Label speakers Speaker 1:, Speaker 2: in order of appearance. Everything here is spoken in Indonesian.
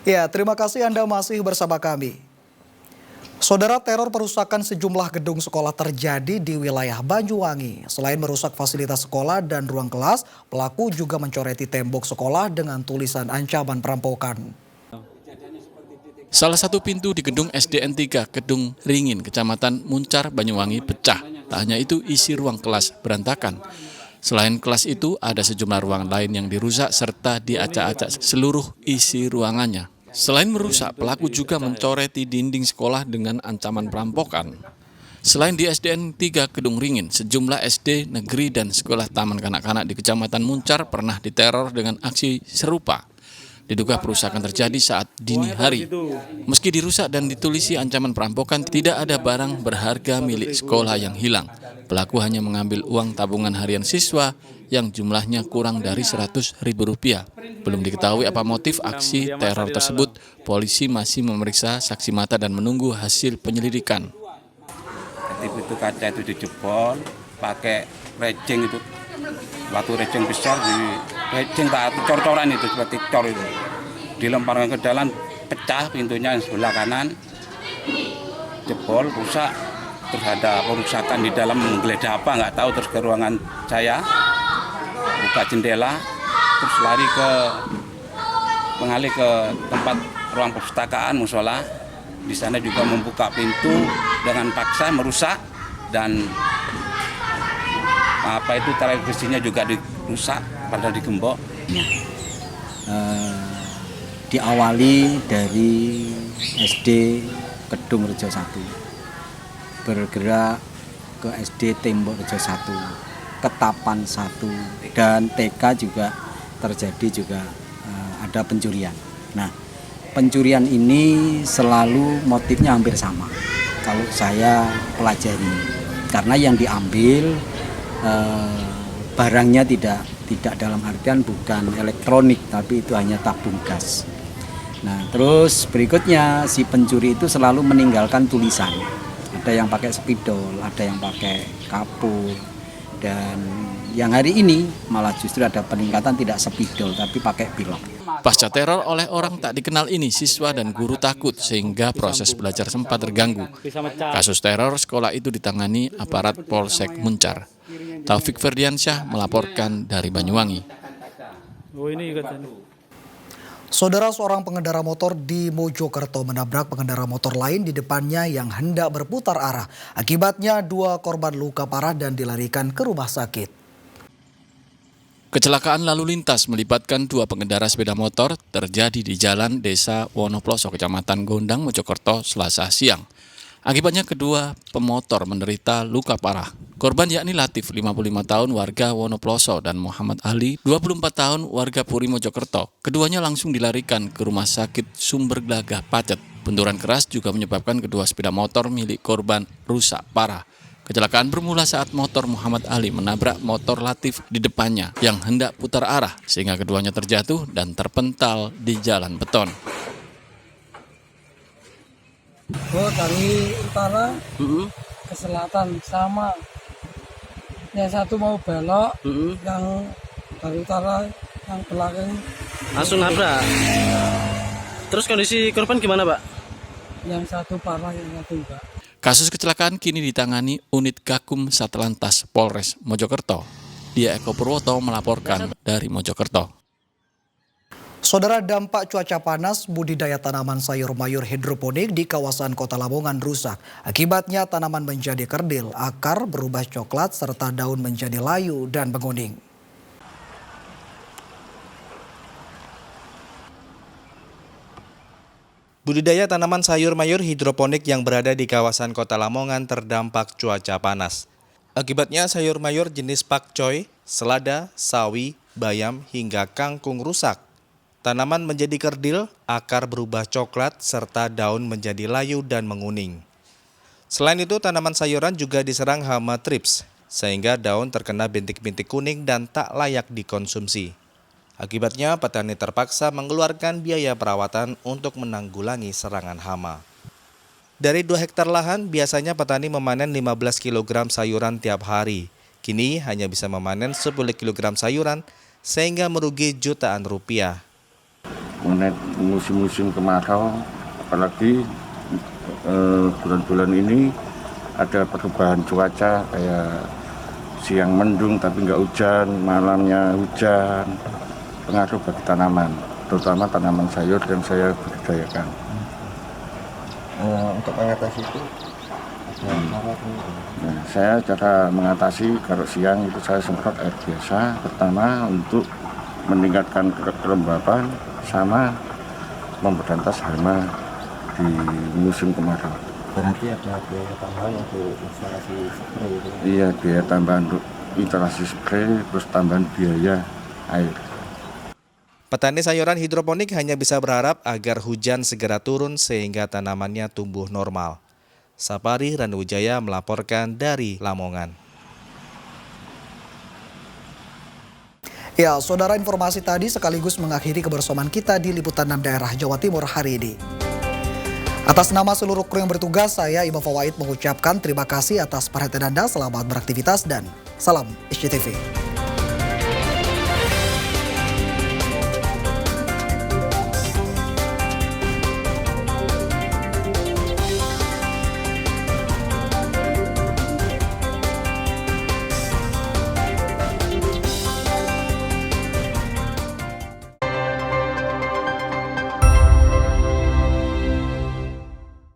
Speaker 1: Ya, terima kasih Anda masih bersama kami. Saudara, teror perusakan sejumlah gedung sekolah terjadi di wilayah Banyuwangi. Selain merusak fasilitas sekolah dan ruang kelas, pelaku juga mencoreti tembok sekolah dengan tulisan ancaman perampokan.
Speaker 2: Salah satu pintu di gedung SDN 3 Kedung Ringin, Kecamatan Muncar, Banyuwangi pecah. Tak hanya itu, isi ruang kelas berantakan. Selain kelas itu, ada sejumlah ruangan lain yang dirusak serta diacak-acak seluruh isi ruangannya. Selain merusak, pelaku juga mencoreti dinding sekolah dengan ancaman perampokan. Selain di SDN 3 Kedung Ringin, sejumlah SD, negeri, dan sekolah taman kanak-kanak di Kecamatan Muncar pernah diteror dengan aksi serupa. Diduga perusakan terjadi saat dini hari. Meski dirusak dan ditulisi ancaman perampokan, tidak ada barang berharga milik sekolah yang hilang. Pelaku hanya mengambil uang tabungan harian siswa yang jumlahnya kurang dari Rp100.000. Belum diketahui apa motif aksi teror tersebut. Polisi masih memeriksa saksi mata dan menunggu hasil penyelidikan.
Speaker 3: Itu kaca itu dijebol, pakai rejeng itu, batu rejeng besar di rejeng cor-coran itu seperti cor itu, dilemparkan ke dalam, pecah pintunya yang sebelah kanan, jebol, rusak, terus ada perusakan di dalam, menggeledah apa nggak tahu, terus ke ruangan saya, buka jendela, terus lari mengalih ke tempat ruang perpustakaan musola. Di sana juga membuka pintu dengan paksa, merusak, dan televisinya juga dirusak, padahal digembok.
Speaker 4: Diawali dari SD Kedung Rejo 1, bergerak ke SD Tembok Rejo 1, Ketapan 1, dan TK juga terjadi juga ada pencurian. Nah, pencurian ini selalu motifnya hampir sama kalau saya pelajari, karena yang diambil barangnya tidak dalam artian bukan elektronik, tapi itu hanya tabung gas. Nah, terus berikutnya si pencuri itu selalu meninggalkan tulisan. Ada yang pakai spidol, ada yang pakai kapur, dan yang hari ini malah justru ada peningkatan tidak spidol tapi pakai pilok.
Speaker 2: Pasca teror oleh orang tak dikenal ini, siswa dan guru takut sehingga proses belajar sempat terganggu. Kasus teror sekolah itu ditangani aparat Polsek Muncar. Taufik Ferdiansyah melaporkan dari Banyuwangi.
Speaker 1: Saudara, seorang pengendara motor di Mojokerto menabrak pengendara motor lain di depannya yang hendak berputar arah. Akibatnya 2 korban luka parah dan dilarikan ke rumah sakit.
Speaker 2: Kecelakaan lalu lintas melibatkan 2 pengendara sepeda motor terjadi di Jalan Desa Wonoploso, Kecamatan Gondang, Mojokerto, Selasa siang. Akibatnya kedua pemotor menderita luka parah. Korban yakni Latif, 55 tahun, warga Wonoploso, dan Muhammad Ali, 24 tahun, warga Puri, Mojokerto. Keduanya langsung dilarikan ke Rumah Sakit Sumber Gelagah Pacet. Benturan keras juga menyebabkan kedua sepeda motor milik korban rusak parah. Kecelakaan bermula saat motor Muhammad Ali menabrak motor Latif di depannya yang hendak putar arah, sehingga keduanya terjatuh dan terpental di jalan beton.
Speaker 5: Dari utara ke selatan sama. Yang satu mau belok, yang dari utara, yang belakang
Speaker 6: langsung nabrak. Terus kondisi korban gimana, Pak?
Speaker 5: Yang satu parah, yang satu enggak.
Speaker 2: Kasus kecelakaan kini ditangani unit Gakum Satlantas Polres Mojokerto. Dia Eko Purwoto melaporkan dari Mojokerto.
Speaker 1: Saudara, dampak cuaca panas, budidaya tanaman sayur mayur hidroponik di kawasan Kota Lamongan rusak. Akibatnya tanaman menjadi kerdil, akar berubah coklat, serta daun menjadi layu dan menguning.
Speaker 7: Budidaya tanaman sayur mayur hidroponik yang berada di kawasan Kota Lamongan terdampak cuaca panas. Akibatnya sayur mayur jenis pakcoy, selada, sawi, bayam, hingga kangkung rusak. Tanaman menjadi kerdil, akar berubah coklat, serta daun menjadi layu dan menguning. Selain itu, tanaman sayuran juga diserang hama trips, sehingga daun terkena bintik-bintik kuning dan tak layak dikonsumsi. Akibatnya, petani terpaksa mengeluarkan biaya perawatan untuk menanggulangi serangan hama. Dari 2 hektar lahan, biasanya petani memanen 15 kg sayuran tiap hari. Kini hanya bisa memanen 10 kg sayuran, sehingga merugi jutaan rupiah.
Speaker 8: mengenai musim-musim kemarau, apalagi bulan-bulan ini ada perubahan cuaca kayak siang mendung tapi nggak hujan, malamnya hujan, pengaruh bagi tanaman, terutama tanaman sayur yang saya budidayakan.
Speaker 9: Untuk mengatasi itu,
Speaker 8: Nah, saya cara mengatasi kalau siang itu saya semprot air biasa, pertama untuk meningkatkan kelembapan sama memberantas hama di musim kemarau.
Speaker 9: berarti ada biaya tambahan untuk instalasi spray itu.
Speaker 8: Iya, biaya tambahan untuk instalasi spray, terus tambahan biaya air.
Speaker 7: Petani sayuran hidroponik hanya bisa berharap agar hujan segera turun sehingga tanamannya tumbuh normal. Sapari Ranwijaya melaporkan dari Lamongan.
Speaker 1: Ya, saudara, informasi tadi sekaligus mengakhiri kebersamaan kita di Liputan 6 Daerah Jawa Timur hari ini. Atas nama seluruh kru yang bertugas, saya Imam Fawaid mengucapkan terima kasih atas perhatian Anda, selamat beraktivitas dan salam SCTV.